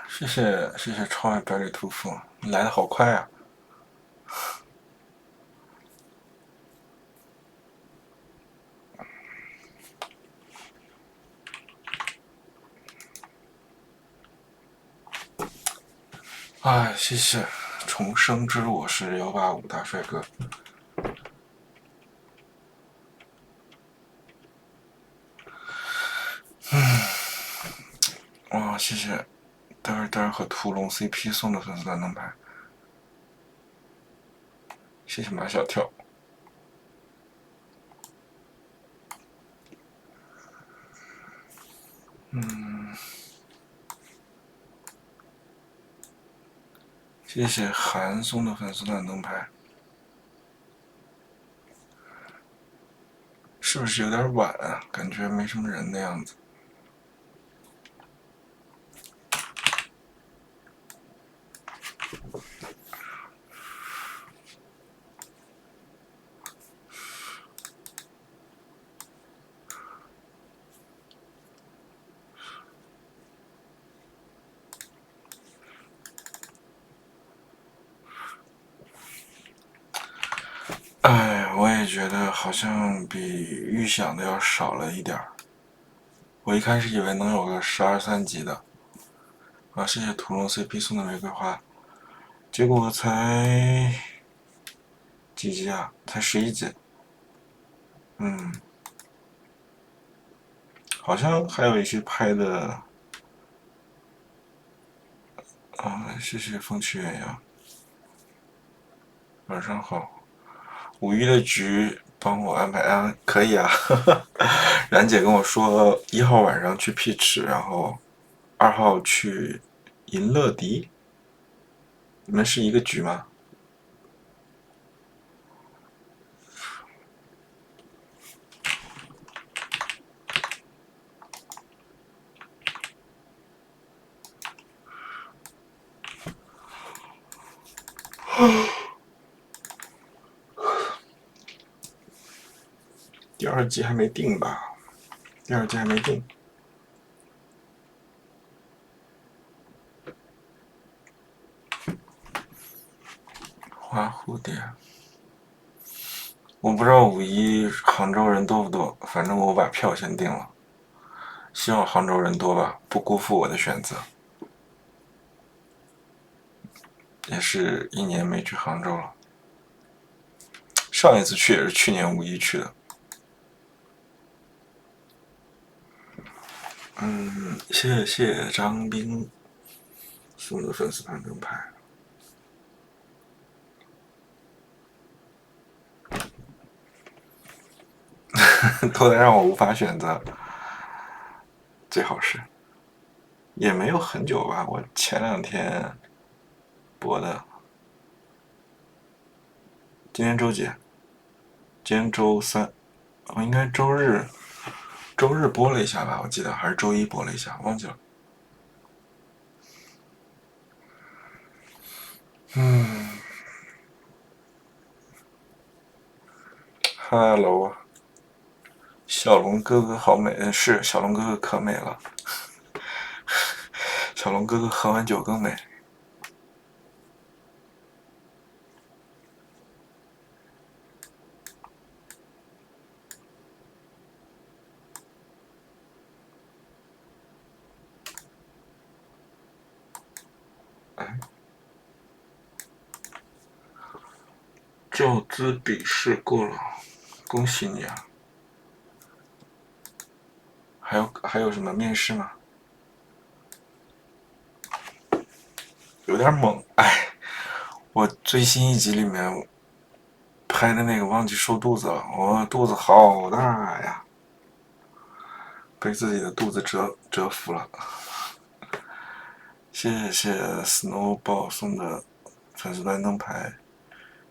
谢谢超爱百里屠夫，你来的好快啊！哎，谢谢重生之路，我是185大帅哥。哇，谢谢嘚和屠龙 CP 送的粉丝团灯牌，谢谢马小跳。谢谢韩送的粉丝团灯牌，是不是有点晚啊？感觉没什么人的样子。哎，我也觉得好像比预想的要少了一点儿。我一开始以为能有个12、3级的。啊，谢谢屠龙 CP 送的玫瑰花，结果才几级啊？才11级。好像还有一些拍的。啊，谢谢风趣鸳鸯。晚上好。5一的局帮我安排啊，可以啊。然姐跟我说1号晚上去 Peach，然后2号去银乐迪。你们是一个局吗？第二季还没定吧？第二季还没定。花蝴蝶，我不知道5一杭州人多不多，反正我把票先定了，希望杭州人多吧，不辜负我的选择。也是1年没去杭州了，上一次去也是去年5一去的。谢谢张斌送的粉丝团灯牌。都得让我无法选择，最好是也没有很久吧，我前2天播的。今天周几？今天周3，我应该周日播了一下吧，我记得还是周1播了一下，忘记了。Hello，小龙哥哥好美，是小龙哥哥可美了，小龙哥哥喝完酒更美。赵资笔试过了，恭喜你啊！还有什么面试吗？有点猛，哎，我最新一集里面拍的那个忘记收肚子了，我肚子好大呀，被自己的肚子折服了。谢谢 Snowball 送的粉丝团灯牌，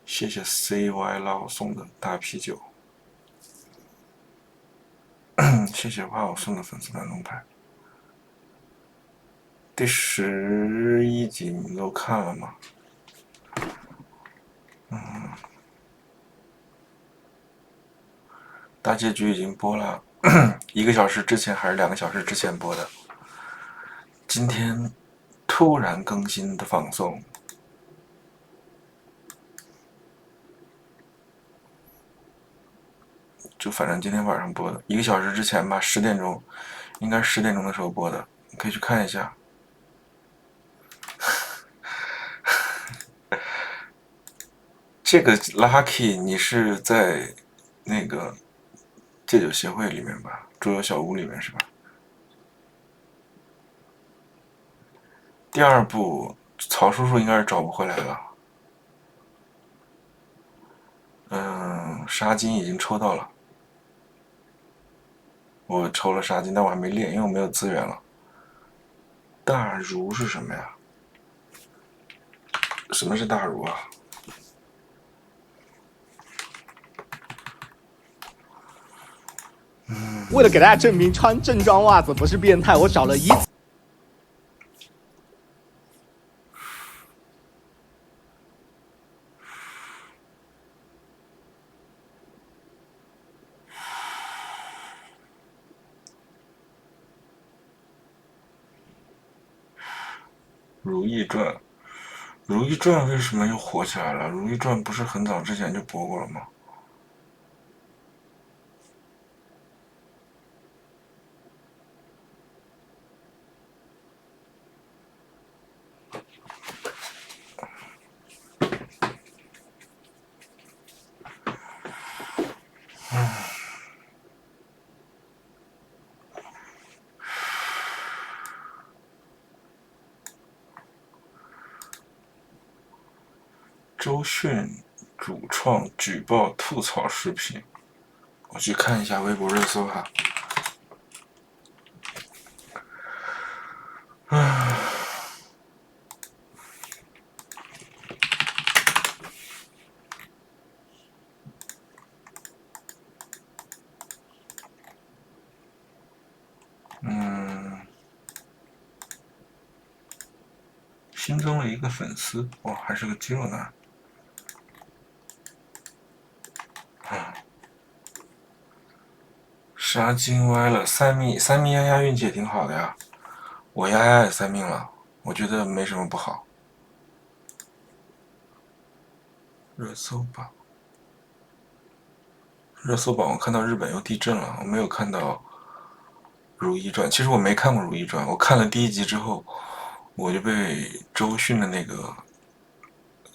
谢谢 CY 老送的大啤酒，谢谢花我送的粉丝团灯牌。第11集你们都看了吗？大结局已经播了，1个小时之前还是2个小时之前播的。今天突然更新的放送。就反正今天晚上播的，1个小时之前吧，10点钟，应该是10点钟的时候播的，你可以去看一下。这个 Lucky 你是在那个戒酒协会里面吧，桌游小屋里面是吧？第2部曹叔叔应该是找不回来了。沙金已经抽到了，我抽了沙金，但我还没练，因为我没有资源了。大儒是什么呀？什么是大儒啊？为了给大家证明穿正装袜子不是变态，我找了一次。如懿传，如懿传为什么又火起来了？如懿传不是很早之前就播过了吗？周迅主创举报吐槽视频，我去看一下微博热搜哈。新增了一个粉丝，哇，还是个肌肉男。杀金歪了，三命丫丫运气也挺好的呀，我丫丫也3命了，我觉得没什么不好。热搜榜，我看到日本又地震了，我没有看到《如懿传》。其实我没看过《如懿传》，我看了第1集之后，我就被周迅的那个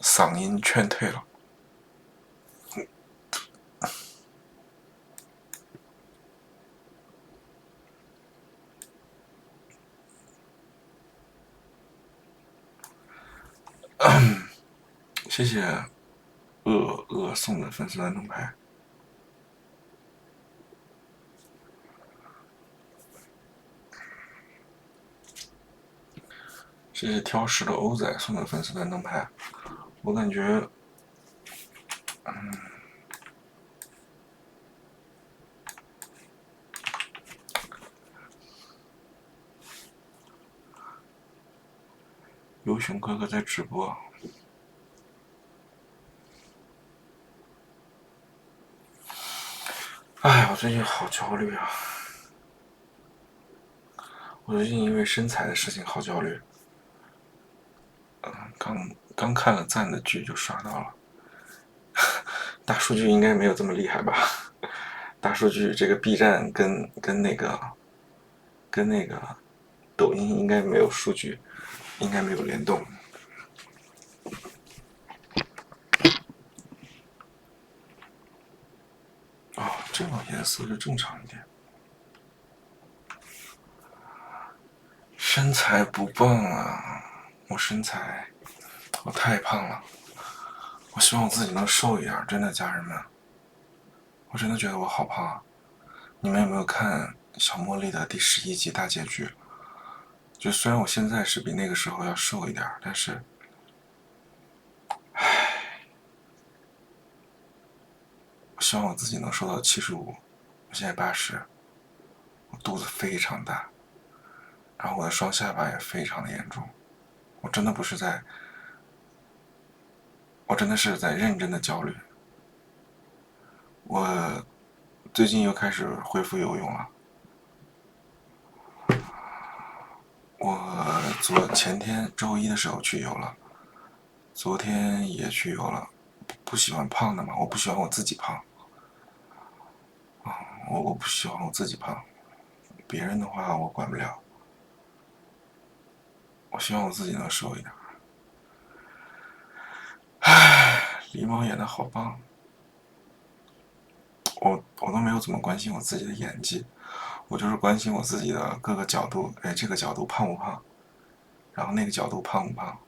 嗓音劝退了。谢谢恶送的粉丝蓝铜牌。谢谢挑食的欧仔送的粉丝蓝灯牌，我感觉，有熊哥哥在直播。哎，我最近好焦虑啊！我最近因为身材的事情好焦虑。刚看了赞的剧就刷到了。大数据应该没有这么厉害吧？大数据这个 B 站跟那个抖音应该没有数据，应该没有联动。哦，这种颜色就正常一点。身材不棒啊！我身材，我太胖了。我希望我自己能瘦一点，真的，家人们，我真的觉得我好胖啊！你们有没有看小茉莉的第11集大结局？就虽然我现在是比那个时候要瘦一点，但是，我希望我自己能瘦到75。我现在80，我肚子非常大，然后我的双下巴也非常的严重。我真的不是在，我真的是在认真的焦虑。我最近又开始恢复游泳了。我前天周一的时候去游了，昨天也去游了。不喜欢胖的嘛，我不喜欢我自己胖。我不喜欢我自己胖，别人的话我管不了。我希望我自己能瘦一点。狸猫演的好棒，我都没有怎么关心我自己的演技，我就是关心我自己的各个角度，哎，这个角度胖不胖，然后那个角度胖不胖，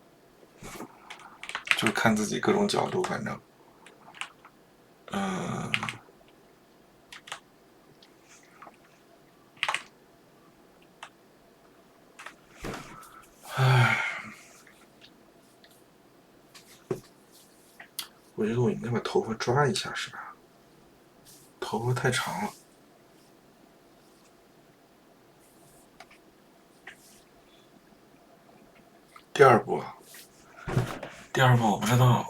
就是看自己各种角度，反正，我觉得我应该把头发抓一下，是吧？头发太长了。第二步我不知道。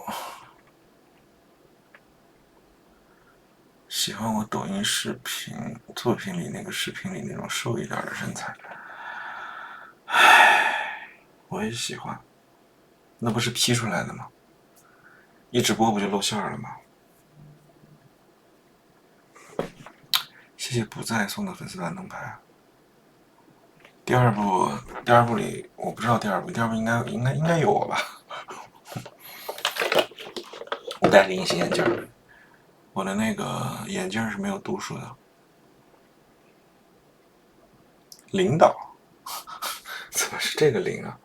喜欢我抖音视频作品里那个视频里那种瘦一点的身材，我也喜欢。那不是 P 出来的吗？一直播不就露馅了吗？谢谢不在送的粉丝团灯牌。第二部里我不知道第二部应该有我吧？我戴个隐形眼镜，我的那个眼镜是没有度数的。领导，怎么是这个零啊？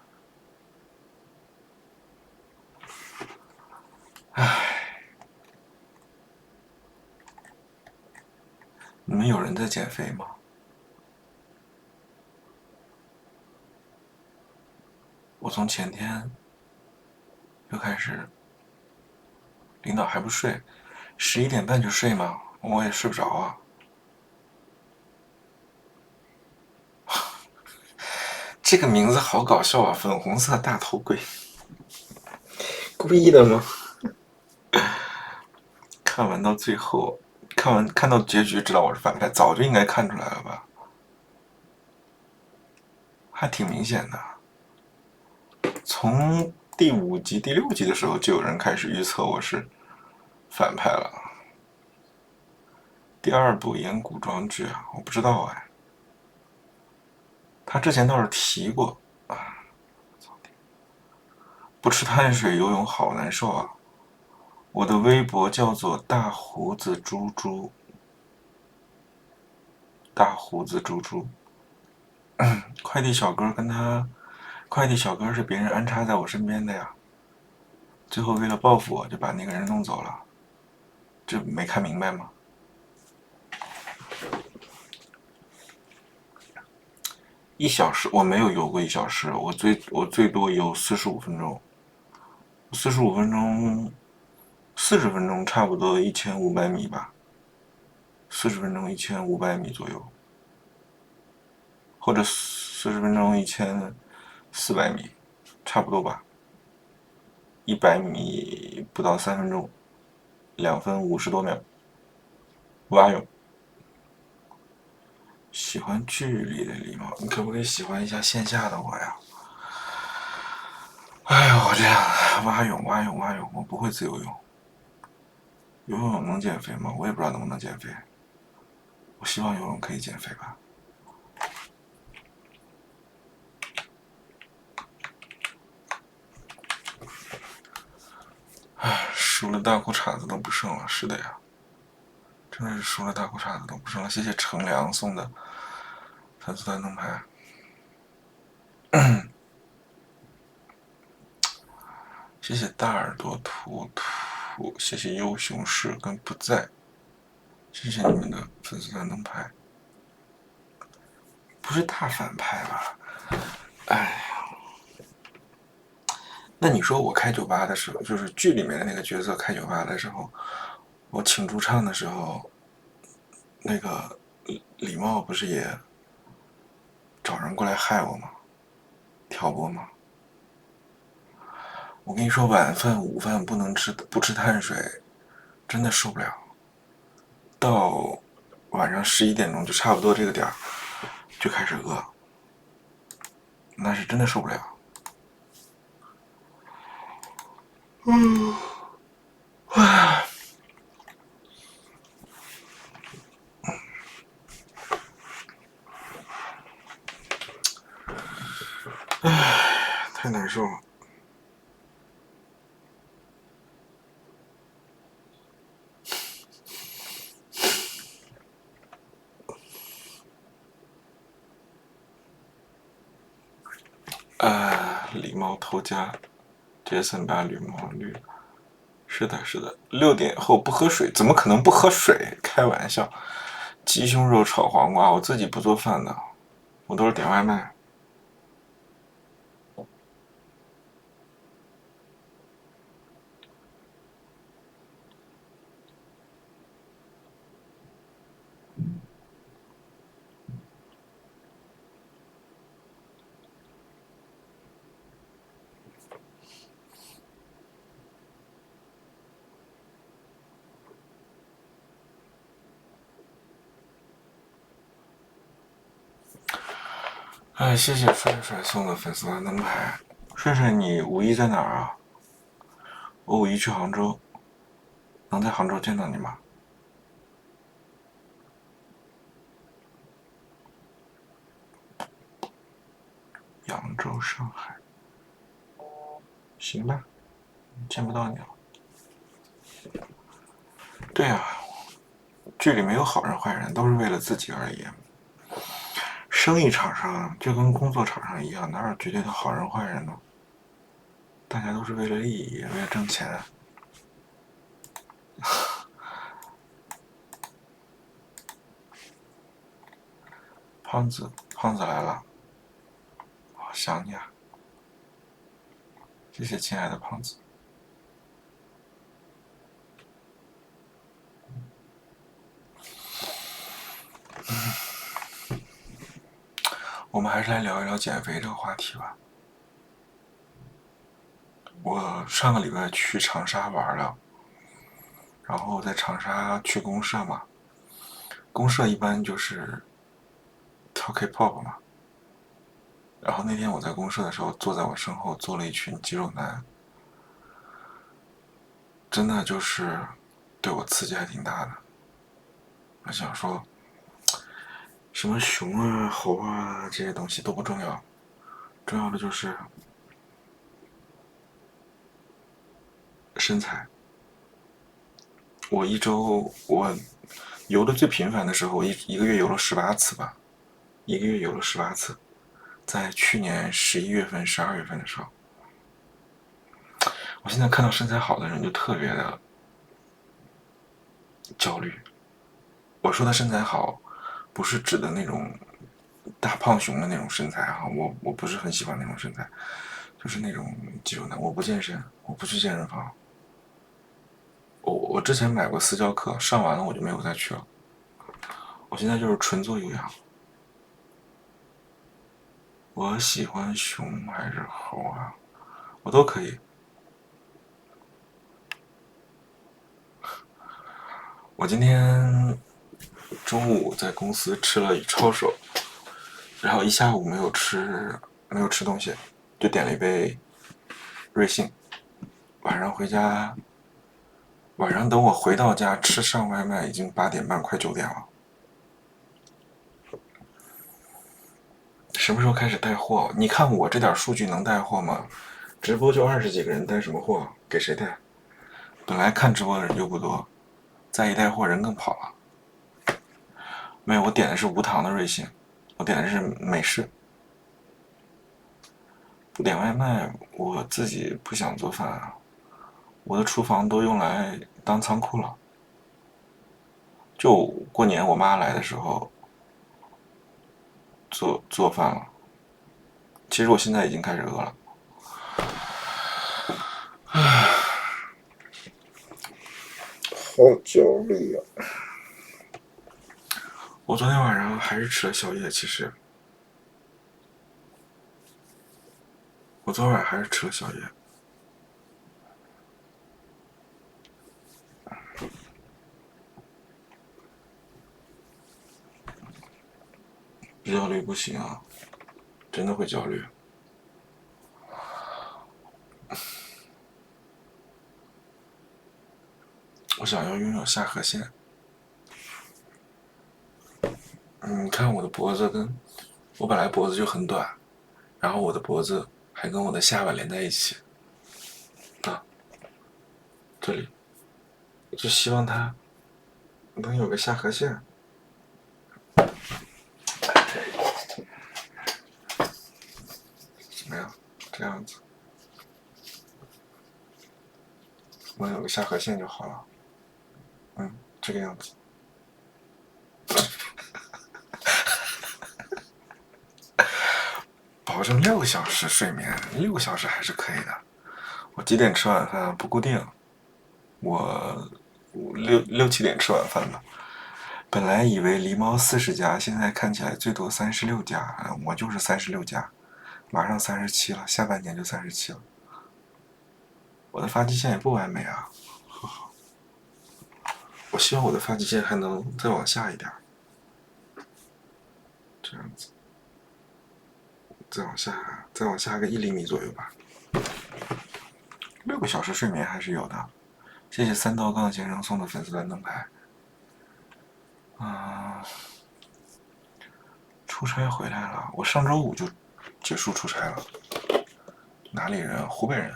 你们有人在减肥吗？我从前天就开始，领导还不睡，11点半就睡吗？我也睡不着啊。这个名字好搞笑啊！粉红色大头鬼，故意的吗？看完到最后，看到结局，知道我是反派，早就应该看出来了吧？还挺明显的。从第5集、第6集的时候，就有人开始预测我是反派了。第二部演古装剧啊，我不知道哎。他之前倒是提过啊，不吃碳水游泳好难受啊。我的微博叫做大胡子猪猪，大胡子猪猪。快递小哥是别人安插在我身边的呀。最后为了报复我，就把那个人弄走了。这没看明白吗？1小时我没有游过1小时，我最多游45分钟。45分钟，40分钟差不多1500米吧。40分钟1500米左右，或者40分钟1400米，差不多吧。100米不到3分钟，2分50多秒。蛙泳。喜欢剧里的狸猫，你可不可以喜欢一下线下的我呀？哎呦，我这样蛙泳，我不会自由泳。游泳能减肥吗？我也不知道能不能减肥。我希望游泳可以减肥吧。唉，输了大裤衩子都不剩了。是的呀，真的是输了大裤衩子都不剩了。谢谢程良送的粉丝团灯牌。谢谢大耳朵图图，谢谢优雄士跟不在，谢谢你们的粉丝团灯牌。不是大反派吧？哎呀，那你说我开酒吧的时候，就是剧里面的那个角色开酒吧的时候，我请驻唱的时候，那个李茂不是也找人过来害我吗？挑拨吗？我跟你说，晚饭、午饭不吃碳水，真的受不了。到晚上11点钟就差不多这个点儿就开始饿。那是真的受不了。太难受了。狸猫偷家，杰森把绿毛绿。是的，是的，6点后不喝水，怎么可能不喝水？开玩笑。鸡胸肉炒黄瓜，我自己不做饭的，我都是点外卖。谢谢帅帅送的粉丝团灯牌。帅帅，你五一在哪儿啊？我五一去杭州，能在杭州见到你吗？扬州、上海，行吧，见不到你了。对啊，剧里没有好人坏人，都是为了自己而已。生意场上就跟工作场上一样，哪有绝对的好人坏人呢？大家都是为了利益，为了挣钱。胖子，胖子来了，好想你啊！谢谢亲爱的胖子。我们还是来聊一聊减肥这个话题吧。我上个礼拜去长沙玩了，然后在长沙去公社嘛，公社一般就是跳 K-pop 嘛。然后那天我在公社的时候，坐在我身后坐了一群肌肉男，真的就是对我刺激还挺大的。我想说，什么熊啊、猴啊这些东西都不重要，重要的就是身材。我一周游的最频繁的时候，我一个月游了18次吧，一个月游了18次，在去年11月份、12月份的时候。我现在看到身材好的人就特别的焦虑。我说的身材好，不是指的那种大胖熊的那种身材哈，我不是很喜欢那种身材，就是那种肌肉男。我不健身，我不去健身房。我之前买过私教课，上完了我就没有再去了。我现在就是纯做有氧。我喜欢熊还是猴啊？我都可以。我今天中午在公司吃了抄手，然后一下午没有吃东西，就点了一杯瑞幸。晚上等我回到家吃上外卖，已经8点半快9点了。什么时候开始带货？你看我这点数据能带货吗？直播就20几个人，带什么货？给谁带？本来看直播的人就不多，再一带货人更跑了。没有，我点的是无糖的瑞幸，我点的是美式。不点外卖，我自己不想做饭啊，我的厨房都用来当仓库了。就过年我妈来的时候做饭了。其实我现在已经开始饿了。好焦虑啊！我昨天晚上还是吃了宵夜，其实我昨晚还是吃了宵夜。焦虑不行啊，真的会焦虑。我想要拥有下颌线。你看我的脖子我本来脖子就很短，然后我的脖子还跟我的下巴连在一起。这里，就希望它能有个下颌线。怎么样？这样子，能有个下颌线就好了。这个样子。保证6个小时睡眠，6个小时还是可以的。我几点吃晚饭不固定，我6、7点吃晚饭吧。本来以为狸猫40家，现在看起来最多36家，我就是36家，马上37了，下半年就37了。我的发际线也不完美啊，我希望我的发际线还能再往下一点，这样子，再往下个1厘米左右吧。6个小时睡眠还是有的。谢谢3道杠先生送的粉丝团灯牌。出差回来了，我上周5就结束出差了。哪里人？湖北人。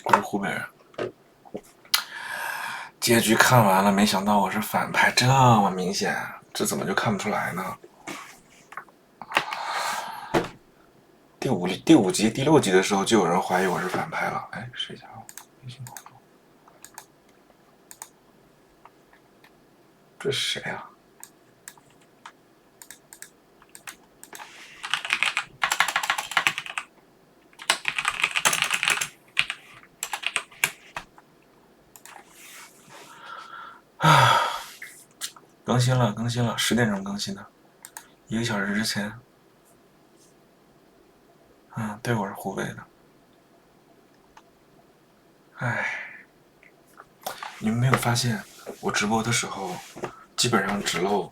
我是湖北人。结局看完了，没想到我是反派，这么明显，这怎么就看不出来呢？第五集、第6集的时候就有人怀疑我是反派了。哎，谁家微信公众？这是谁啊？更新了，10点钟更新的，1个小时之前。对，我是湖北的。哎，你们没有发现我直播的时候，基本上只露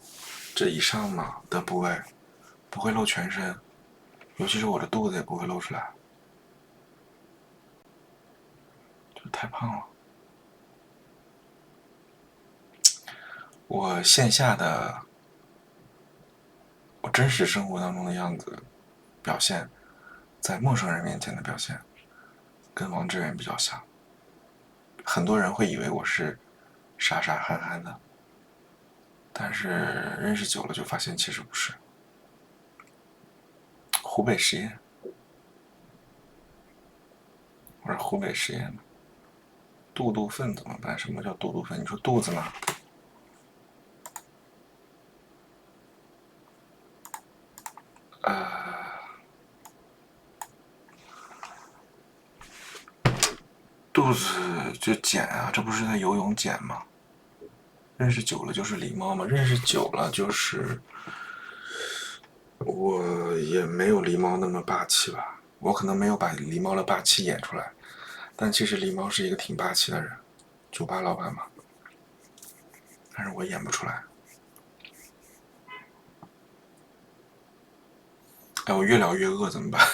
这以上嘛的部位，不会露全身，尤其是我的肚子也不会露出来，就太胖了。我线下的，我真实生活当中的样子表现，在陌生人面前的表现，跟王志远比较像。很多人会以为我是傻傻憨憨的，但是认识久了就发现其实不是。湖北实验，我是湖北实验的。肚肚粪怎么办？什么叫肚肚粪？你说肚子吗？肚子就减啊，这不是在游泳减吗？认识久了就是狸猫嘛，认识久了就是我也没有狸猫那么霸气吧，我可能没有把狸猫的霸气演出来，但其实狸猫是一个挺霸气的人，酒吧老板嘛，但是我演不出来。哎，我越聊越饿怎么办？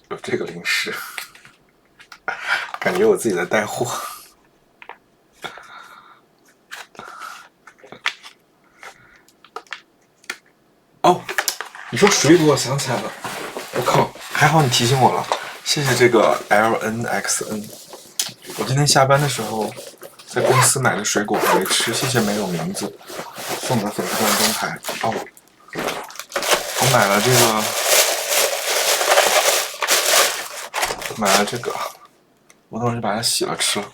有这个零食，感觉我自己在带货。哦，你说水果，我想起来了，我靠，还好你提醒我了，谢谢这个 LNXN。我今天下班的时候在公司买的水果我没吃，谢谢没有名字送的粉丝团灯牌。哦，我买了这个，我等会儿就把它洗了吃了。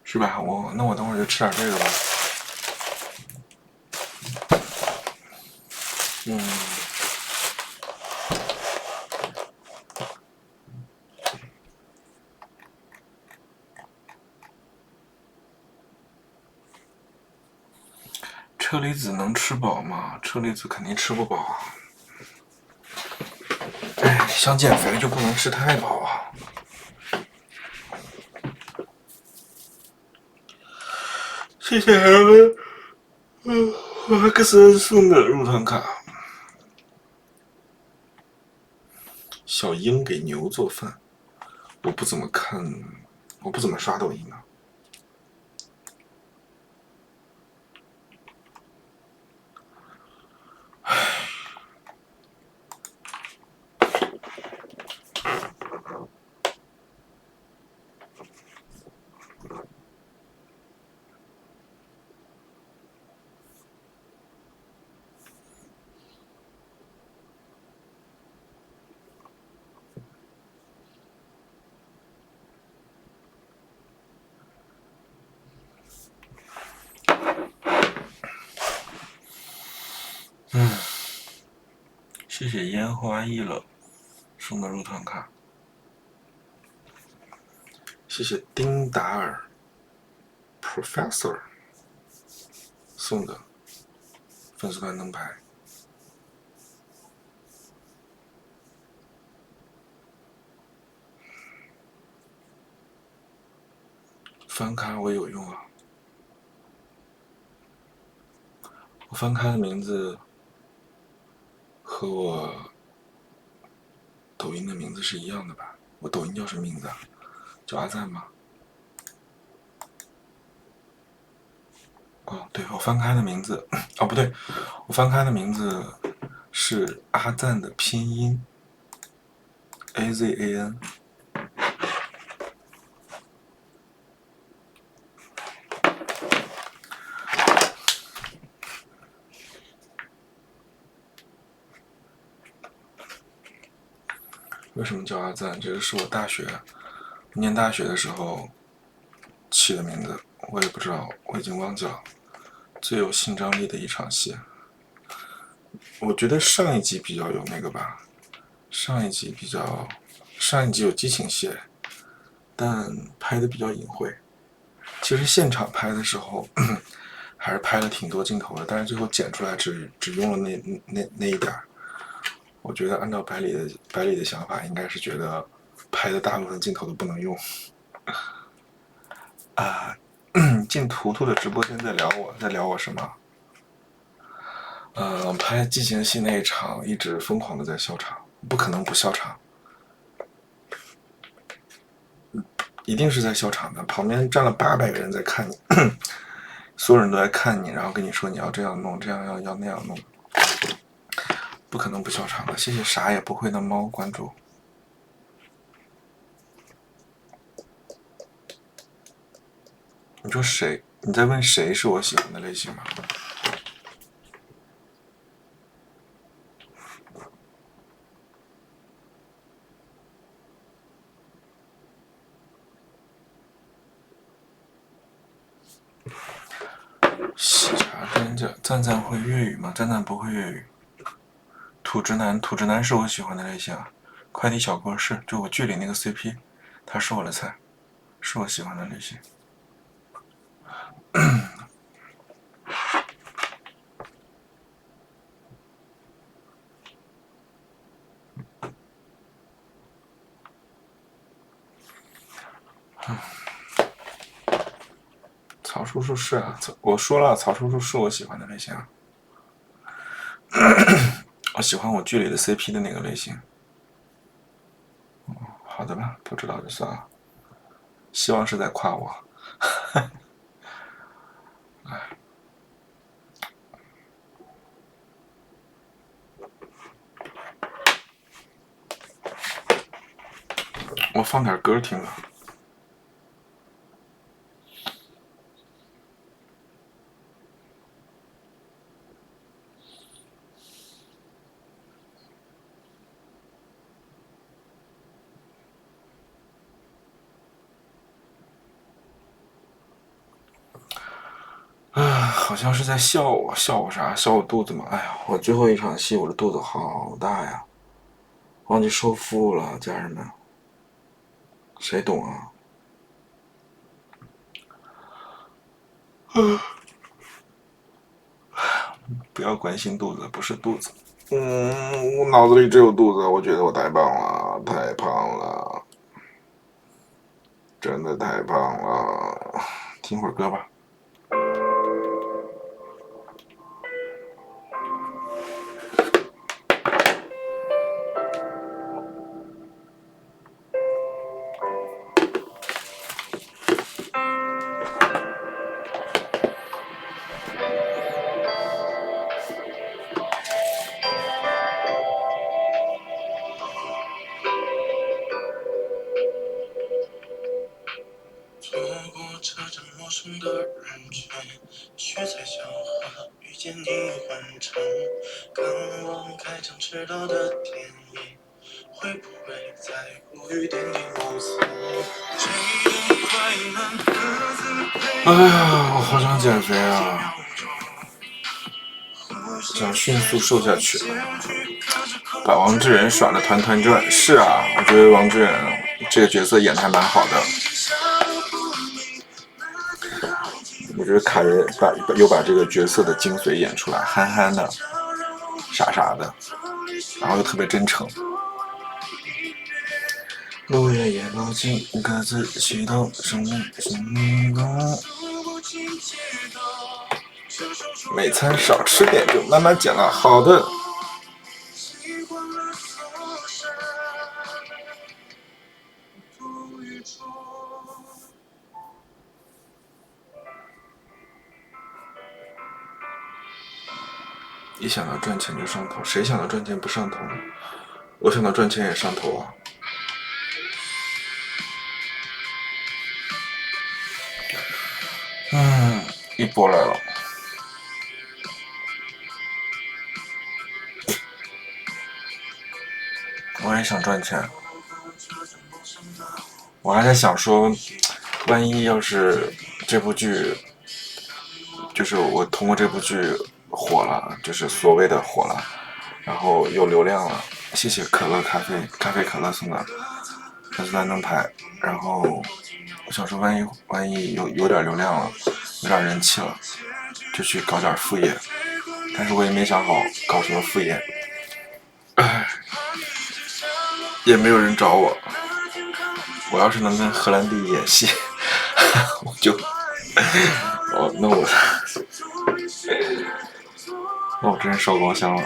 是吧？那我等会儿就吃点这个吧。车厘子能吃饱吗？车厘子肯定吃不饱啊。哎，想减肥就不能吃太饱啊。谢谢 X 送的入团卡。小鹰给牛做饭，我不怎么看，我不怎么刷抖音啊。谢谢烟花易冷送的入团卡，谢谢丁达尔 Professor 送的粉丝团灯牌。翻咖我有用啊，我翻咖的名字和我抖音的名字是一样的吧？我抖音叫什么名字啊？叫阿赞吗？哦，对，我翻开的名字，哦不对，我翻开的名字是阿赞的拼音 AZAN。为什么叫阿赞？这个是我念大学的时候起的名字，我也不知道，我已经忘记了。最有性张力的一场戏，我觉得上一集比较有那个吧，上一集有激情戏，但拍的比较隐晦。其实现场拍的时候还是拍了挺多镜头的，但是最后剪出来只用了那一点。我觉得按照百里的想法，应该是觉得拍的大部分镜头都不能用。啊，进图图的直播间在聊我什么？拍激情戏那一场一直疯狂的在笑场，不可能不笑场，一定是在笑场的。旁边站了800个人在看你，所有人都在看你，然后跟你说你要这样弄，这样要那样弄，不可能不笑场的。谢谢啥也不会的猫关注。你说谁？你在问谁是我喜欢的类型吗？喜茶专家，赞赞会粤语吗？赞赞不会粤语。土直男是我喜欢的类型啊。快递小哥是，就我剧里那个 CP， 他是我的菜，是我喜欢的类型。曹叔叔是啊，我说了，曹叔叔是我喜欢的类型啊。我喜欢我剧里的 CP 的那个类型。好的吧，不知道就算了。希望是在夸我。我放点歌听了。好像是在笑我，笑我啥？笑我肚子吗？哎呀，我最后一场戏，我的肚子好大呀，忘记收腹了，家人们，谁懂啊？不要关心肚子，不是肚子。我脑子里只有肚子，我觉得我太胖了，太胖了，真的太胖了。听会儿歌吧。生的人群，血彩像花遇见你换成刚忘开场迟到的电影，会不会在乎雨点点无私？哎呀，我好想减肥啊！想迅速瘦下去，把王志仁耍得团团转。是啊，我觉得王志仁这个角色演得还蛮好的。我觉得凯瑞把这个角色的精髓演出来，憨憨的、傻傻的，然后又特别真诚。路远也路近，各自启动，生命中。每餐少吃点，就慢慢减了。好的。一想到赚钱就上头，谁想到赚钱不上头呢？我想到赚钱也上头啊。一波来了。我也想赚钱，我还在想说，万一要是这部剧，就是我通过这部剧火了，就是所谓的火了，然后有流量了，谢谢可乐咖啡可乐送的粉丝单灯牌，然后我想说万一有点流量了，有点人气了，就去搞点副业，但是我也没想好搞什么副业，也没有人找我。我要是能跟荷兰弟演戏，我就，那我真是烧光香了。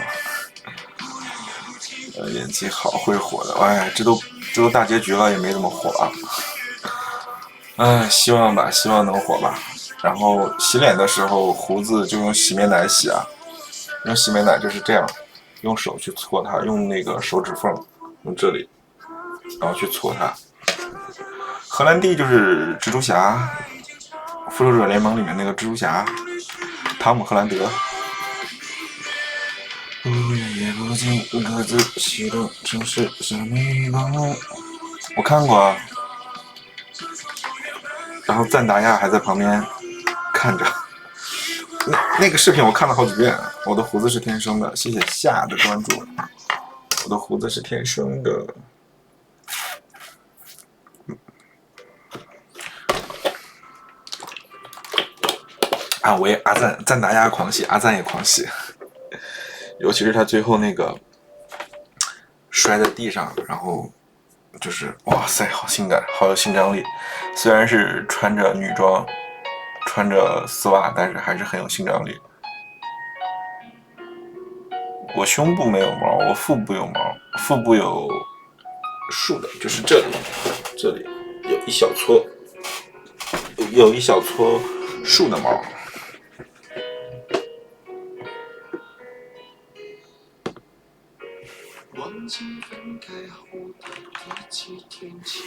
演技好会火的，哎，这都大结局了，也没怎么火啊。哎，希望吧，希望能火吧。然后洗脸的时候，胡子就用洗面奶洗啊，用洗面奶就是这样，用手去搓它，用那个手指缝，用这里，然后去搓它。荷兰弟就是蜘蛛侠，复仇者联盟里面那个蜘蛛侠，汤姆·荷兰德。不远也不近，各自启动，城市是迷茫。我看过啊，然后赞达亚还在旁边看着。那个视频我看了好几遍。我的胡子是天生的，谢谢夏的关注。我的胡子是天生的。啊，我也赞达亚狂喜，阿赞也狂喜，尤其是他最后那个摔在地上，然后就是哇塞，好性感，好有性张力。虽然是穿着女装，穿着丝袜，但是还是很有性张力。我胸部没有毛，我腹部有毛，腹部有竖的，就是这里有一小撮，有一小撮竖的毛。忘记分开后的第几天起，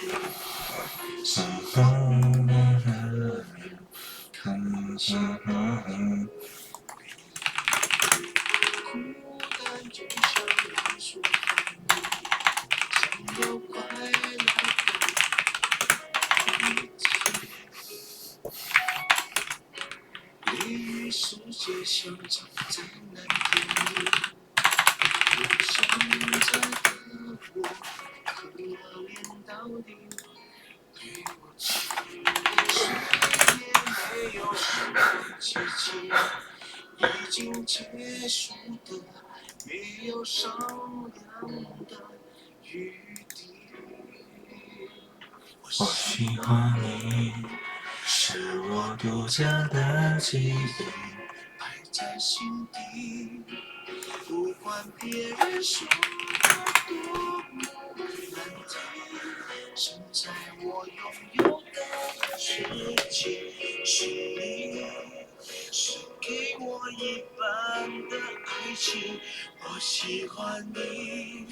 孤单就像一束想要快乐的一起，也与世界相长在蓝天里。现在的我，可怜到底对我情深也没有什么季节，已经结束的，没有商量的余地。我喜欢你，是我独家的记忆，摆在心底。不管别人说的多么难听，现在我拥有的世界是你，是给我一半的爱情。我喜欢你，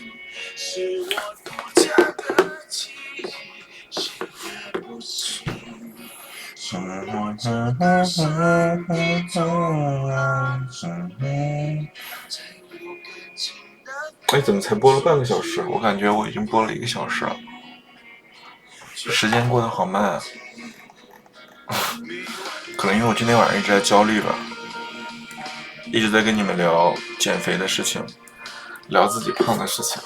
是我独家的记忆，谁也不行。哎，怎么才播了半个小时？我感觉我已经播了1个小时了，时间过得好慢啊！可能因为我今天晚上一直在焦虑吧，一直在跟你们聊减肥的事情，聊自己胖的事情。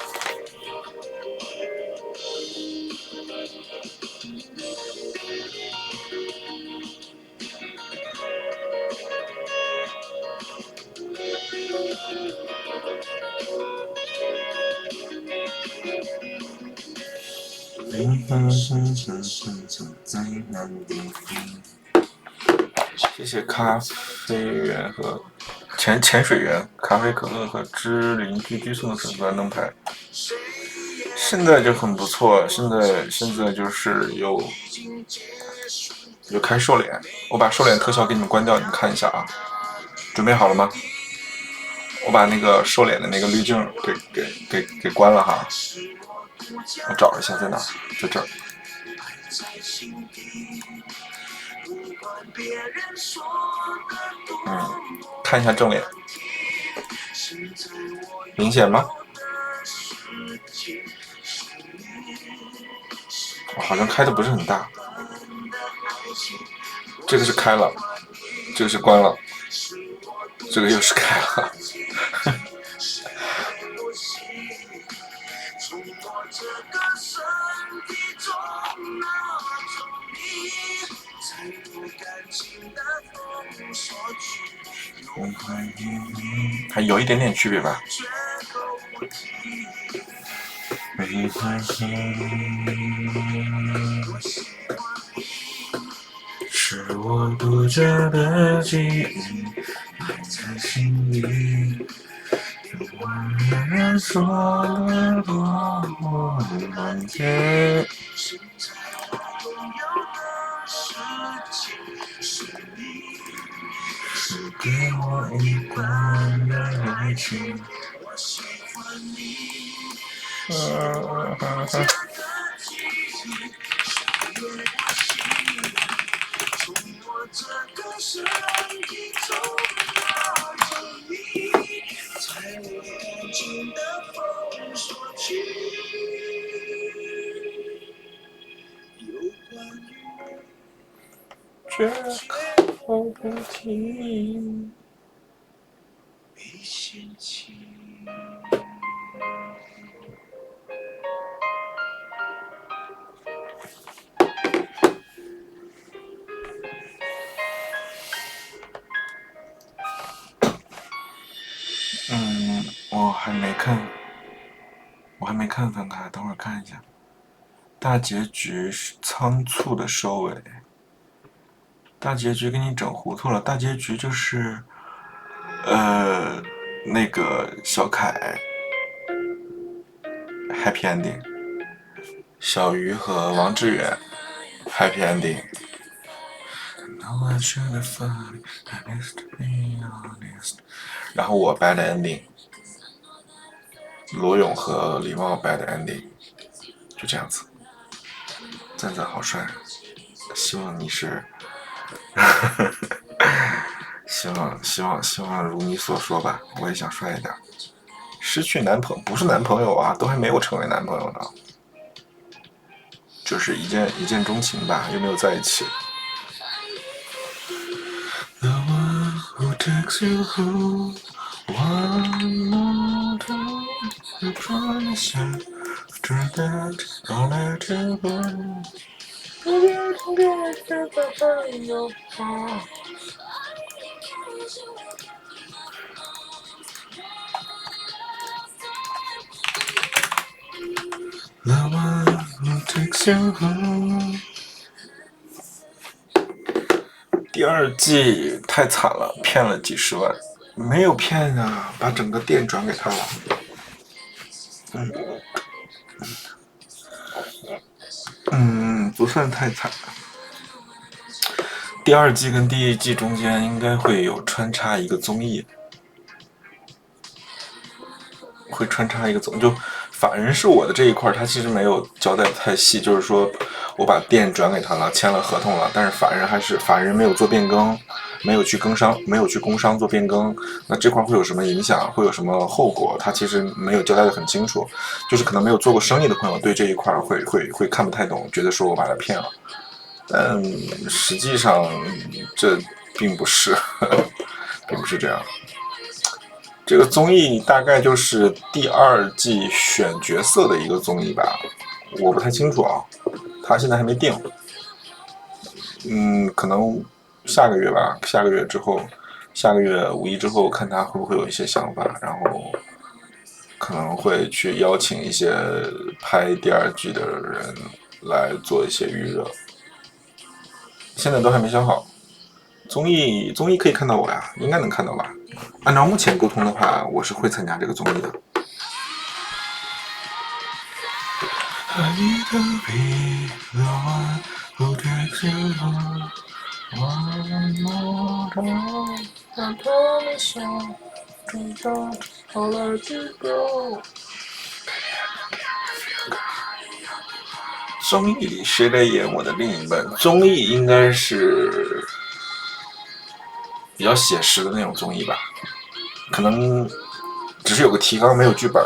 谢谢咖啡员和潜水员、咖啡可乐和芝邻居居送的粉丝灯牌。现在就很不错，现在就是有开瘦脸，我把瘦脸特效给你们关掉，你们看一下啊。准备好了吗？我把那个瘦脸的那个滤镜给关了哈。我找一下在哪，在这儿。看一下正脸，明显吗？好像开的不是很大。这个是开了，这个是关了，这个又是开了。还有一点点区别吧。是我独家的记忆，埋在心里。有人说了多么难解。是给我一贯的爱情。绝口不提，没嫌弃。我还没看分开，等会儿看一下。大结局是仓促的收尾。大结局给你整糊涂了，大结局就是那个小凯 happy ending， 小鱼和王志远 happy ending。然后我 bad ending， 罗勇和李茂 bad ending， 就这样子。赞赞好帅，希望你是希望如你所说吧，我也想帅一点。失去男朋友不是男朋友啊，都还没有成为男朋友呢，就是一见钟情吧，又没有在一起。The one who takes you home, one more time, you promise after that I'll let you go. The one who takes you home。 第2季太惨了，骗了几十万。没有骗啊，把整个店转给他了。不算太惨。第2季跟第1季中间应该会有穿插一个综艺，会穿插一个就法人是我的这一块，他其实没有交代太细，就是说我把店转给他了，签了合同了，但是法人没有做变更，没有去工商做变更，那这块会有什么影响，会有什么后果？他其实没有交代的很清楚，就是可能没有做过生意的朋友对这一块会看不太懂，觉得说我把他骗了，但实际上这并不是，并不是这样。这个综艺大概就是第2季选角色的一个综艺吧，我不太清楚啊，他现在还没定。可能下个月吧，下个月五一之后，看他会不会有一些想法，然后可能会去邀请一些拍第2季的人来做一些预热，现在都还没想好。综艺可以看到我呀，应该能看到吧？按照目前沟通的话，我是会参加这个综艺的。综艺谁来演我的另一半？综艺应该是比较写实的那种综艺吧，可能只是有个提纲，没有剧本，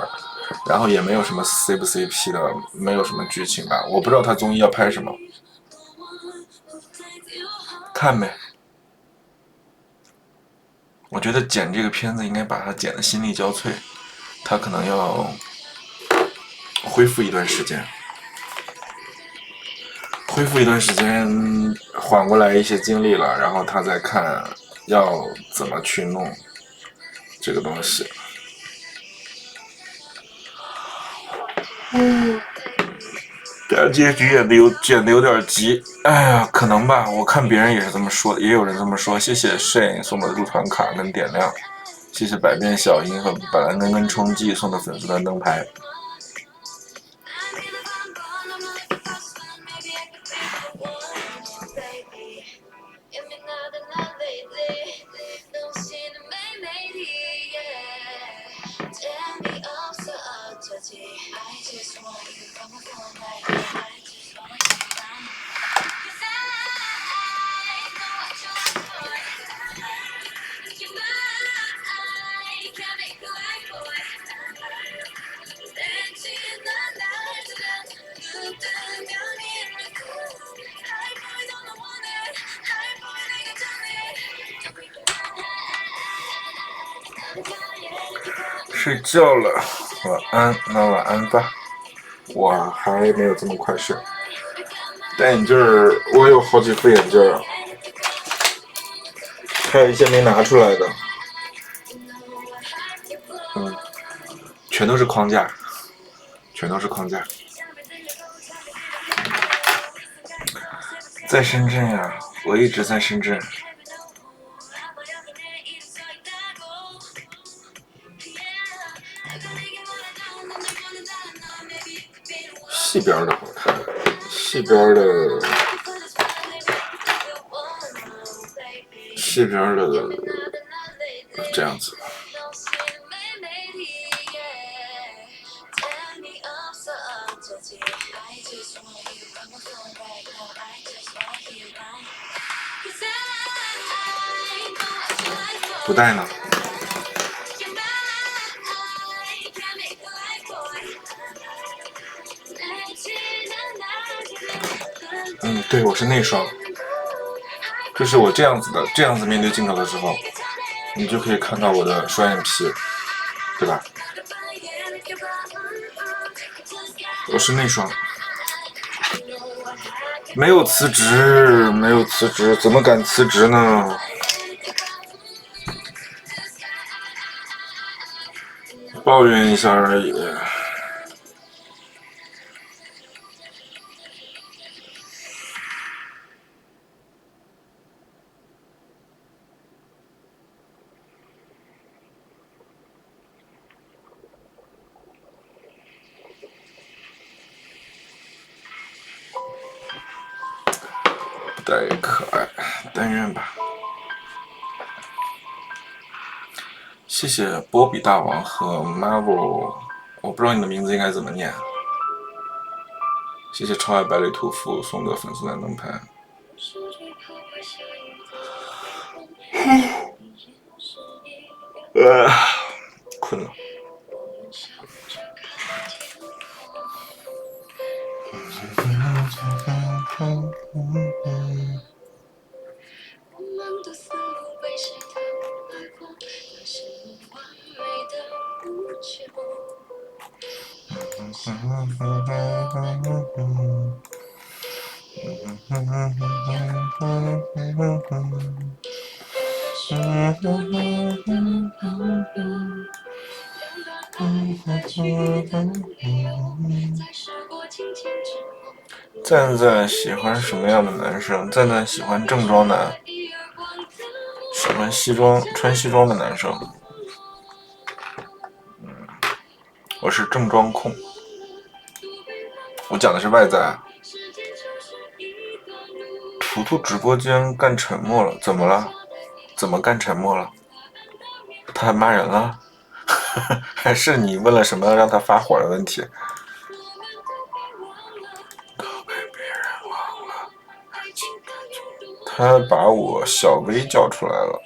然后也没有什么 C 不 CP 的，没有什么剧情吧。我不知道他综艺要拍什么，看呗。我觉得剪这个片子应该把它剪得心力交瘁，他可能要恢复一段时间，缓过来一些精力了，然后他再看要怎么去弄这个东西。结局剪得有点急，哎呀，可能吧，我看别人也是这么说的，也有人这么说。谢谢 Shane 送的入团卡跟点亮，谢谢百变小樱和板蓝根跟冲记送的粉丝团灯牌。睡觉了，晚安，那晚安吧。我还没有这么快睡。戴眼镜儿，我有好几副眼镜儿，还有一些没拿出来的。全都是框架，在深圳呀，我一直在深圳。西边的好看，西边的这样子。不带呢。对，我是内双，就是我这样子面对镜头的时候，你就可以看到我的双眼皮，对吧？我是内双，没有辞职，怎么敢辞职呢？抱怨一下而已。太可爱，但愿吧。谢谢波比大王和 Marvel 我不知道你的名字应该怎么念。谢谢超爱百里屠夫送的粉丝蓝灯牌。困了。赞赞喜欢什么样的男生？赞赞喜欢正装男，喜欢穿西装的男生。我是正装控。我讲的是外在。图图直播间干沉默了，怎么了？怎么干沉默了？他骂人了？还是你问了什么让他发火的问题？他把我小薇叫出来了。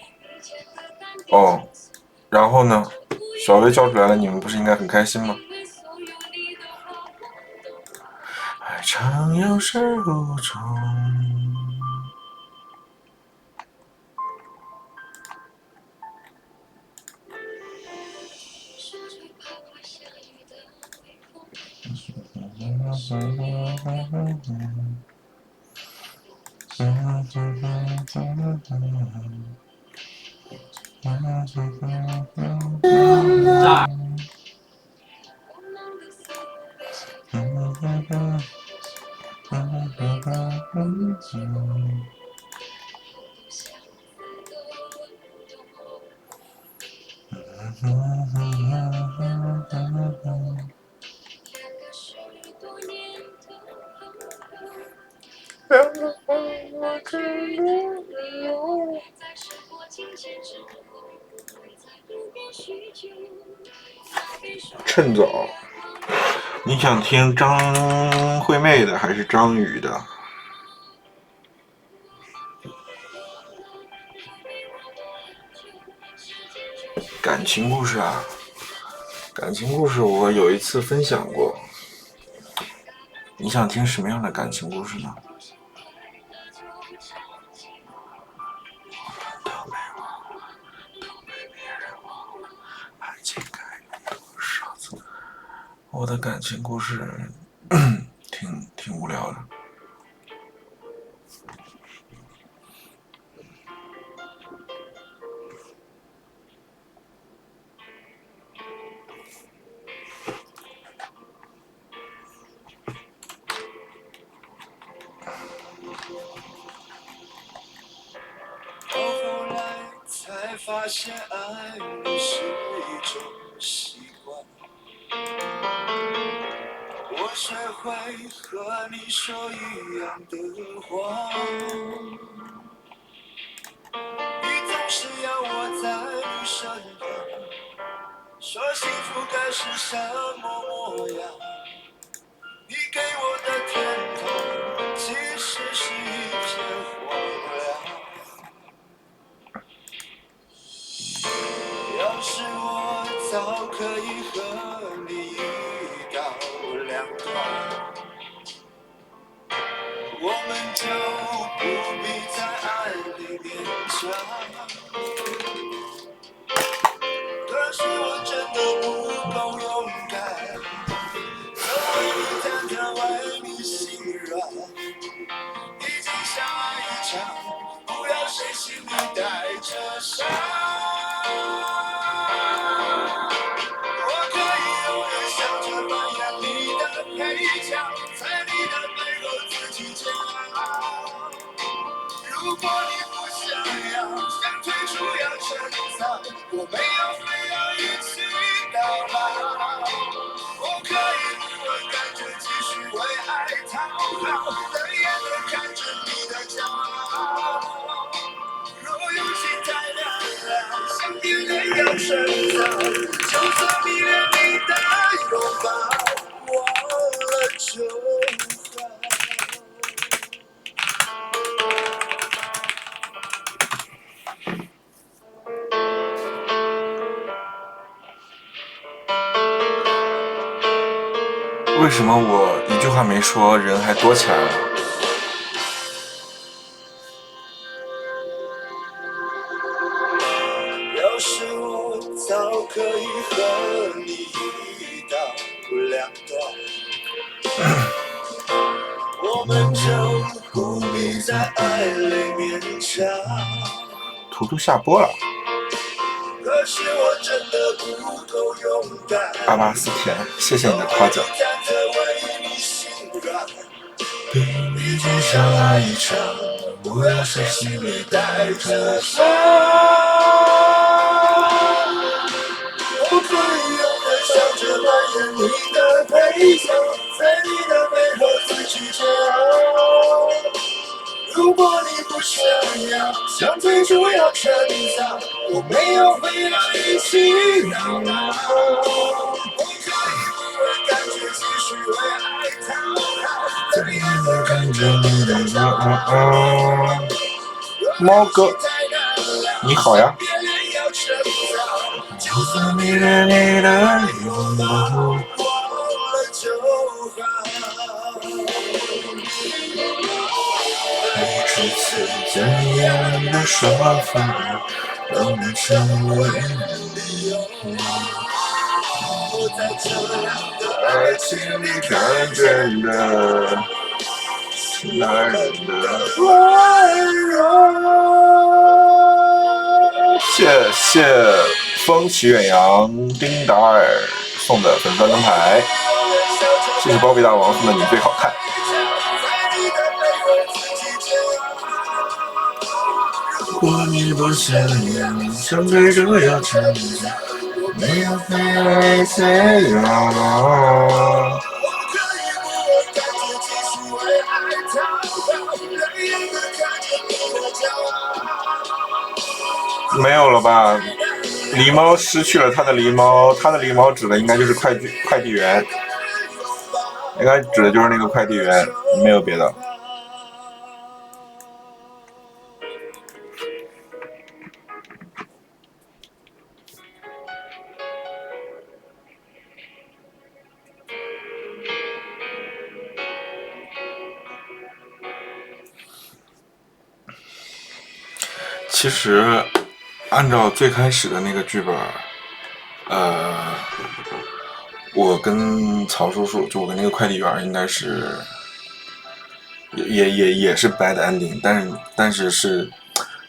哦，然后呢？小薇叫出来了，你们不是应该很开心吗？爱常有始无终。趁早。你想听张惠妹的还是张宇的？感情故事啊，感情故事我有一次分享过。你想听什么样的感情故事呢？都被忘了，都被别人忘了，爱情该有多少次？我的感情故事挺无聊的。发现爱你是一种习惯，我学会和你说一样的话，你总是要我在你身旁，说幸福该是什么模样，你给我的天堂其实是一片荒凉。要是我早可以和你一刀两断，我们就不必在爱里勉强。可是我真的不够勇敢，为你忐忑，为你心软，已经相爱一场，不要谁心里带着伤。我可以永远笑着扮演你的配角，在你的背后自己煎熬。如果你不想退出要趁早，我没有非要一起到老。我可以不问感觉，继续为爱讨好，冷眼的看着你的骄傲。若有情太凉，想别人要趁早，就算迷恋你的拥为什么我一句话没说，人还多起来了？要是我早可以和你一刀两断，我们就不必在爱里勉强。图图下播了。可是我真的不够勇敢。阿巴斯甜，谢谢你的夸奖。毕竟相爱一场，我要是心里带着伤。我可以永远笑着扮演你的配角，在你的背后自己煎熬。如果你不想要，想退出要趁早，我没有非要一起闹闹。我可以不问感觉，继续为爱讨好，怎样都看着你的骄傲。猫哥，你好呀。就算迷恋你的拥抱，忘了就好。这次怎样的说法都能成为理由。我在这样的爱情里看见的是男人的温柔。谢谢风起远扬丁达尔送的粉钻灯牌，谢谢包庇大王送的你最好看。如果你不想要，想对着要成长，没有非爱谁要。没有了吧？狸猫失去了它的狸猫，它的狸猫指的应该就是快递员，应该指的就是那个快递员，没有别的。其实，按照最开始的那个剧本，我跟曹叔叔，就我跟那个快递员，应该是也是 bad ending，但是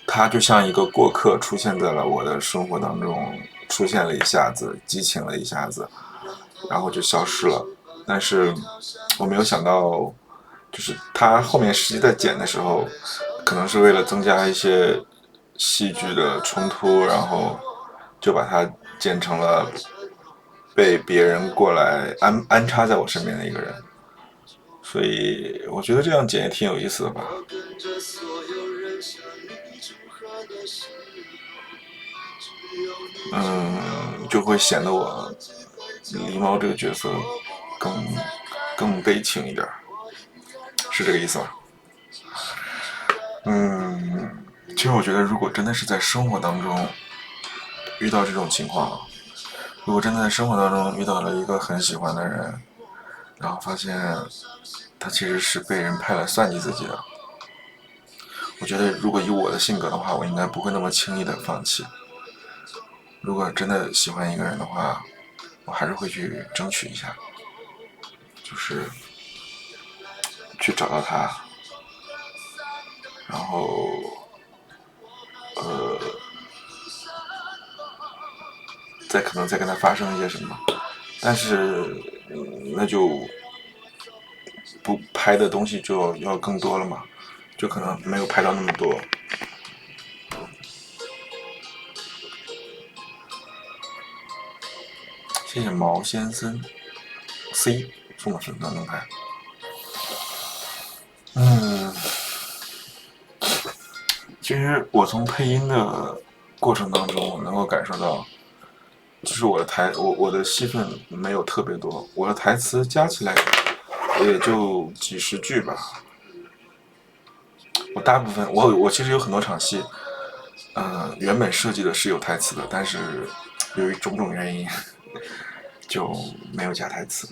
他就像一个过客出现在了我的生活当中，出现了一下子，激情了一下子，然后就消失了。但是我没有想到，就是他后面实际在剪的时候，可能是为了增加一些戏剧的冲突，然后就把它剪成了被别人过来安插在我身边的一个人。所以我觉得这样剪也挺有意思的吧。就会显得我狸猫这个角色更悲情一点，是这个意思吧？其实我觉得，如果真的是在生活当中遇到这种情况，如果真的在生活当中遇到了一个很喜欢的人，然后发现他其实是被人派来算计自己的，我觉得如果以我的性格的话，我应该不会那么轻易的放弃。如果真的喜欢一个人的话，我还是会去争取一下，就是去找到他，然后可能再跟他发生一些什么，但是那就不拍的东西就要更多了嘛，就可能没有拍到那么多。谢谢毛先生 C 送的粉钻灯牌。其实我从配音的过程当中，我能够感受到，就是我的戏份没有特别多，我的台词加起来也就几十句吧。我大部分我其实有很多场戏，原本设计的是有台词的，但是由于种种原因就没有加台词。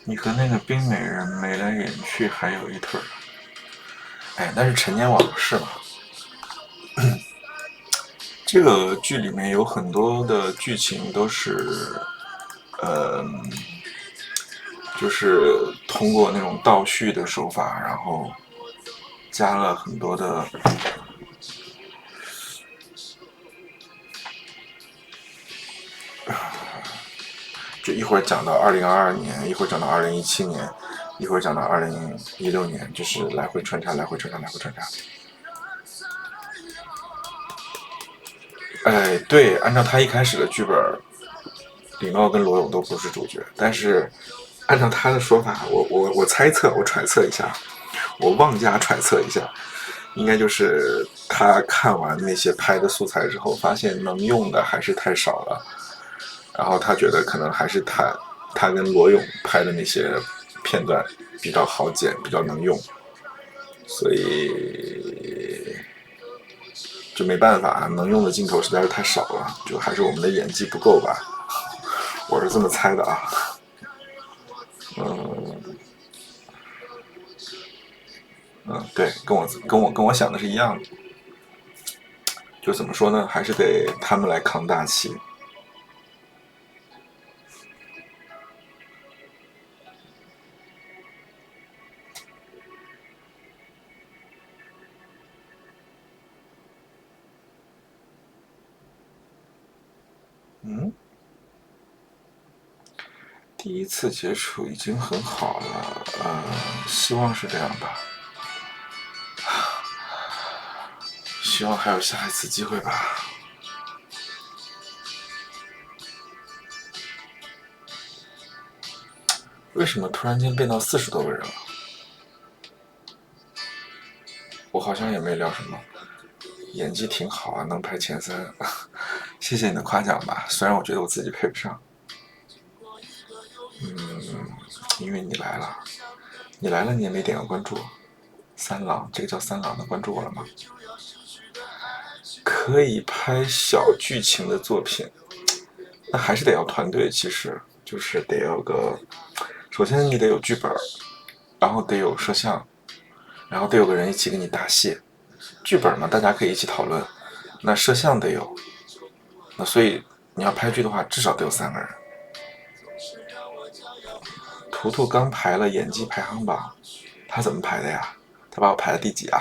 你和那个冰美人眉来眼去还有一腿儿，哎，那是陈年往事嘛。这个剧里面有很多的剧情都是，就是通过那种倒叙的手法，然后加了很多的，就一会儿讲到2022年，一会儿讲到2017年，一会儿讲到2016年，就是来回穿插，来回穿插，来回穿插。哎，对，按照他一开始的剧本，李茂跟罗勇都不是主角，但是按照他的说法，我猜测，我揣测一下，我妄加揣测一下，应该就是他看完那些拍的素材之后，发现能用的还是太少了，然后他觉得可能还是他跟罗勇拍的那些片段比较好剪，比较能用，所以就没办法，能用的镜头实在是太少了，就还是我们的演技不够吧，我是这么猜的啊。对，跟我想的是一样的，就怎么说呢，还是得他们来扛大旗。第一次接触已经很好了，希望是这样吧，希望还有下一次机会吧。为什么突然间变到40多个人了？我好像也没聊什么，演技挺好啊，能排前3，谢谢你的夸奖吧，虽然我觉得我自己配不上。因为你来了，你来了你也没点个关注。三郎，这个叫三郎的关注我了吗？可以拍小剧情的作品，那还是得要团队，其实就是得有个，首先你得有剧本，然后得有摄像，然后得有个人一起给你搭戏。剧本嘛，大家可以一起讨论，那摄像得有，那所以你要拍剧的话，至少得有3个人。图图刚排了演技排行榜，他怎么排的呀？他把我排了第几啊？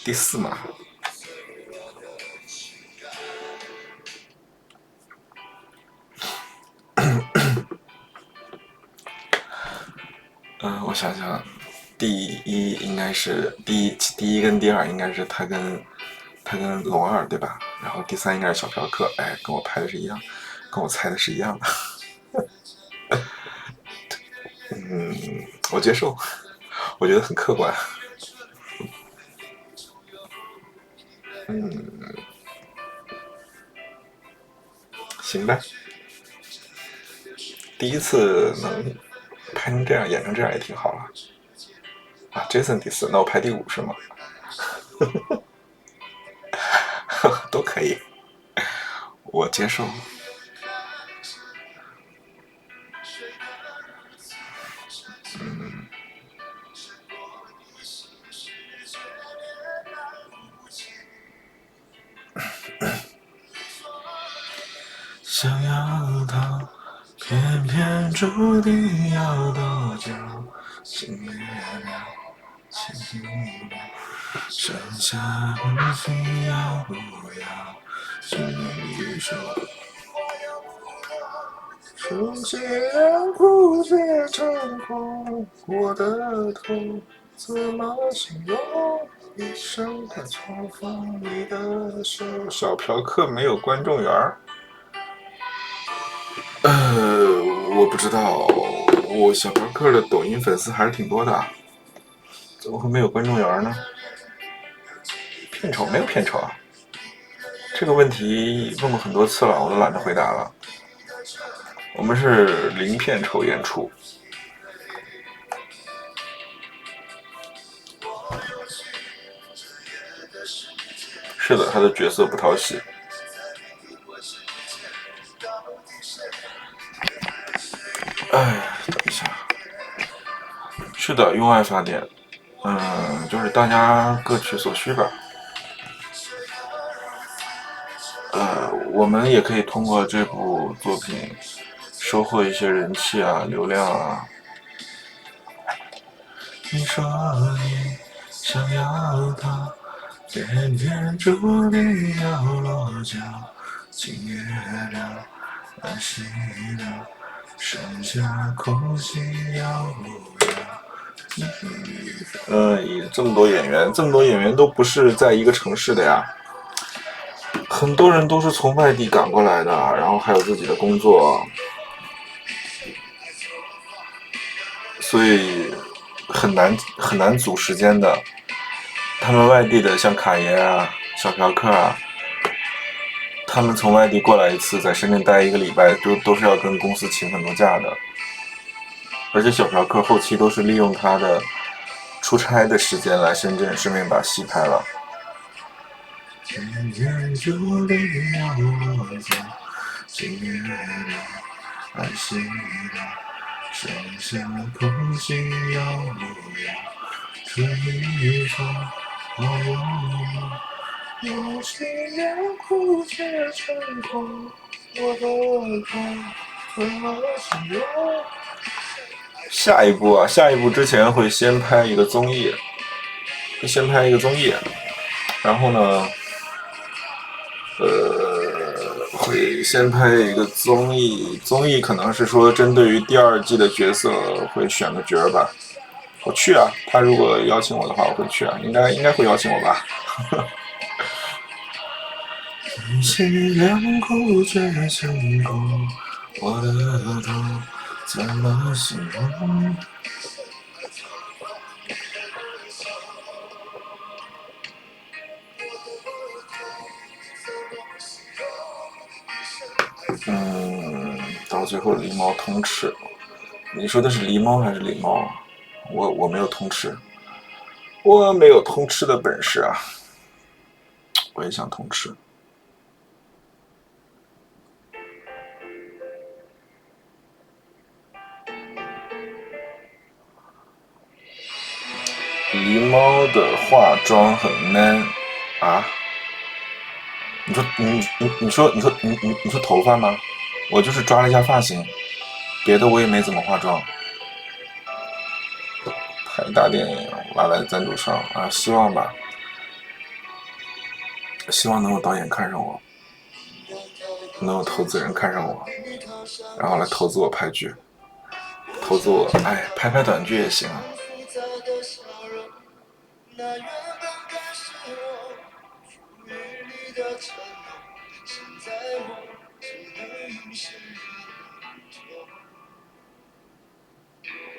第4嘛。我想想，第一应该是第一跟第2应该是他跟龙二对吧？然后第3应该是小嫖客，哎，跟我拍的是一样，跟我猜的是一样的。我接受，我觉得很客观。行呗。第一次能拍成这样，演成这样也挺好了。啊 ，Jason 第4，那我排第5是吗？都可以，我接受。想要逃，偏偏注定要多久？请原谅，请原谅，剩下无非要不要？只能一说。熟悉枯竭成空，我的痛怎么形容？一生的重逢，你的手。小嫖客没有观众缘儿。我不知道，我小嫖客的抖音粉丝还是挺多的。怎么会没有观众缘呢？片酬没有片酬啊？这个问题问过很多次了，我都懒得回答了。我们是零片酬演出。是的，他的角色不讨喜。哎，等一下。是的，用爱发电。就是大家各取所需吧。我们也可以通过这部作品收获一些人气啊、流量啊。你说你想要它，偏偏注定要落脚，今夜的安息的，剩下空心要不要？这么多演员都不是在一个城市的呀。很多人都是从外地赶过来的，然后还有自己的工作，所以很难组时间的。他们外地的像卡爷啊、小嫖客啊，他们从外地过来一次，在深圳待1个礼拜，都是要跟公司请很多假的。而且小嫖客后期都是利用他的出差的时间来深圳，顺便把戏拍了。今夜注定要落脚，今夜的安息的，剩下空心要不要？春雨中，我心凉苦却成空，我的痛怎么形容？下一步之前会先拍一个综艺，然后呢？会先拍一个综艺可能是说针对于第2季的角色会选个角吧。我去啊，他如果邀请我的话，我会去啊，应该会邀请我吧。心凉苦却成空，我的痛怎么形容？到最后狸猫通吃，你说的是狸猫还是狸猫？我没有通吃，我没有通吃的本事啊！我也想通吃。狸猫的化妆很 man 啊！你说头发吗？我就是抓了一下发型，别的我也没怎么化妆。拍大电影拉来赞助商啊，希望吧，希望能有导演看上我，能有投资人看上我，然后来投资我拍剧，投资我，拍短剧也行啊。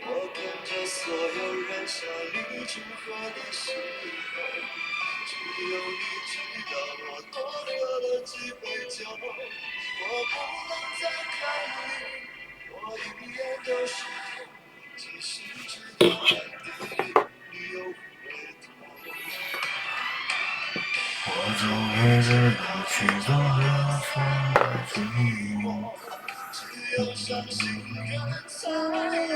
我跟着所有人向你祝贺的时候，只有你知道我多喝了几杯酒。我不能再看你，我一眼都是痛，即使知道你又回头。我总会知道去做了放的寂寞，只有伤心人才有。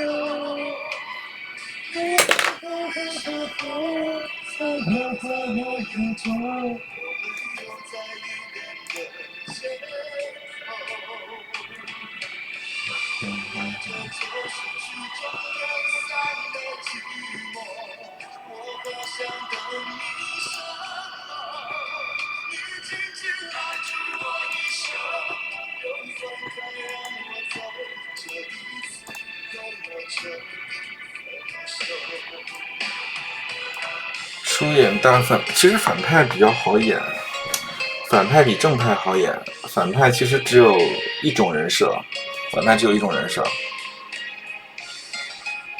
出演大反，其实反派比较好演，反派比正派好演。反派其实只有一种人设，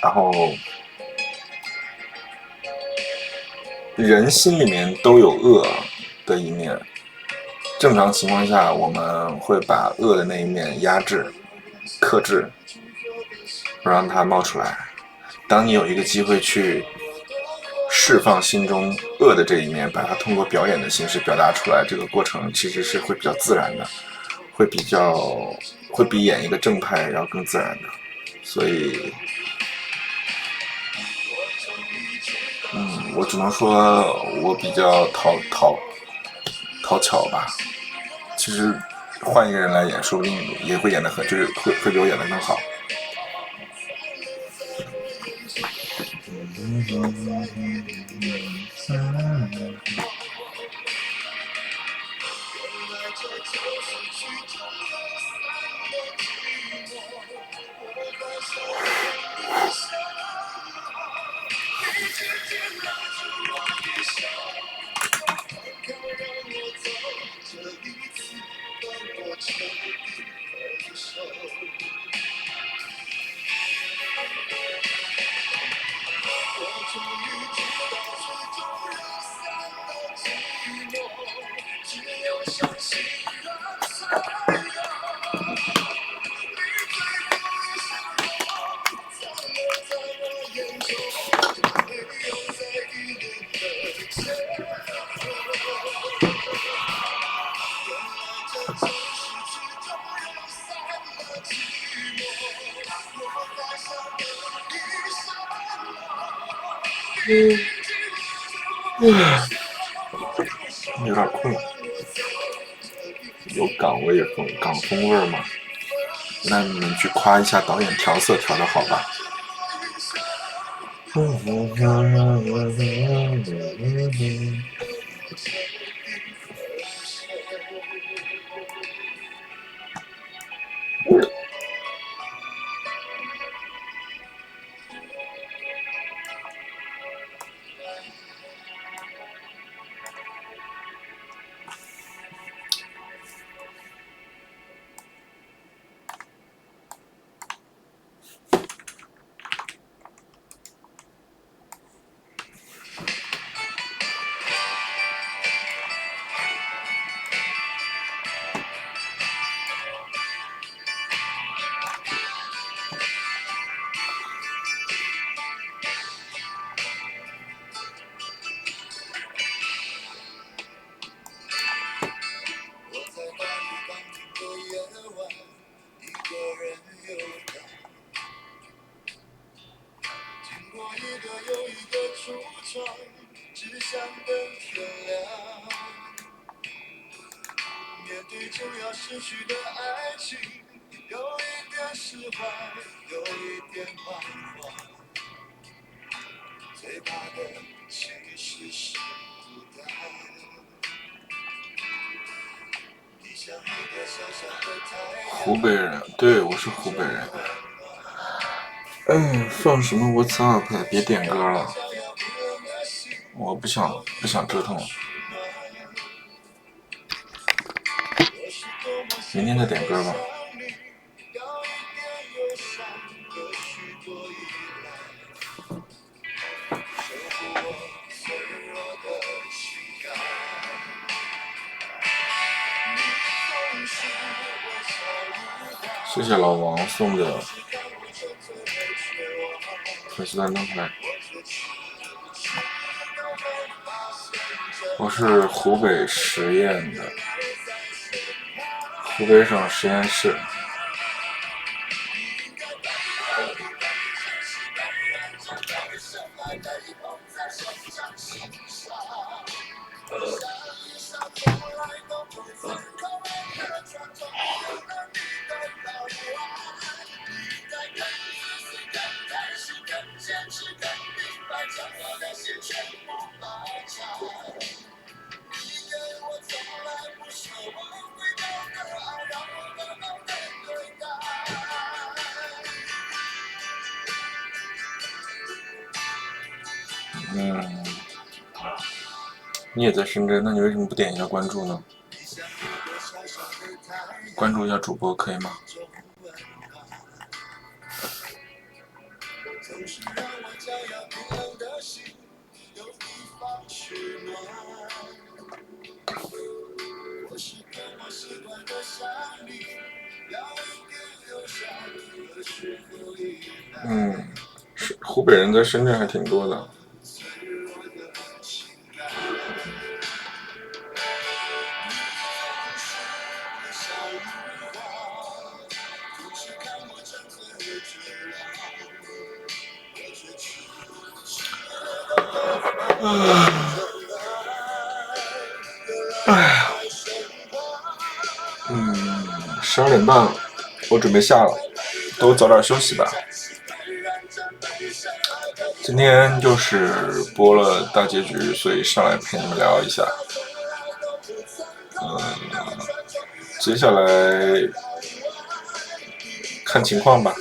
然后人心里面都有恶的一面，正常情况下我们会把恶的那一面压制、克制，不让它冒出来。当你有一个机会去释放心中恶的这一面，把它通过表演的形式表达出来，这个过程其实是会比较自然的，会比演一个正派要更自然的。所以我只能说我比较讨巧吧。其实换一个人来演，说不定也会演得很，就是会比我演得更好。有点困，有港味港风味吗？那你们去夸一下导演调色调得好吧。湖北人，对，我是湖北人。放什么 What's Up？ 别点歌了，我不想折腾了。明天再点歌吧。谢谢老王送的粉丝团灯牌。我是湖北十堰的，湖北省十堰市。你也在深圳，那你为什么不点一下关注呢？关注一下主播可以吗？放取暖。我是多么习惯的想你，要一点忧伤何时何以来？是湖北人在深圳还挺多的。脆弱的情感。小雨花，不是看我沉醉和绝望，我却痴痴12点半了，我准备下了，都早点休息吧。今天就是播了大结局，所以上来陪你们聊一下。接下来看情况吧，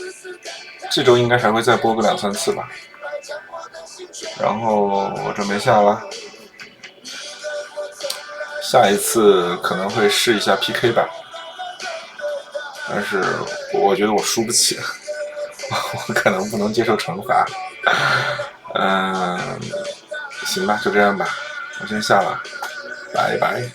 这周应该还会再播个2-3次吧。然后我准备下了，下一次可能会试一下 PK 吧，但是我觉得我输不起，我可能不能接受惩罚。行吧，就这样吧，我先下了，拜拜。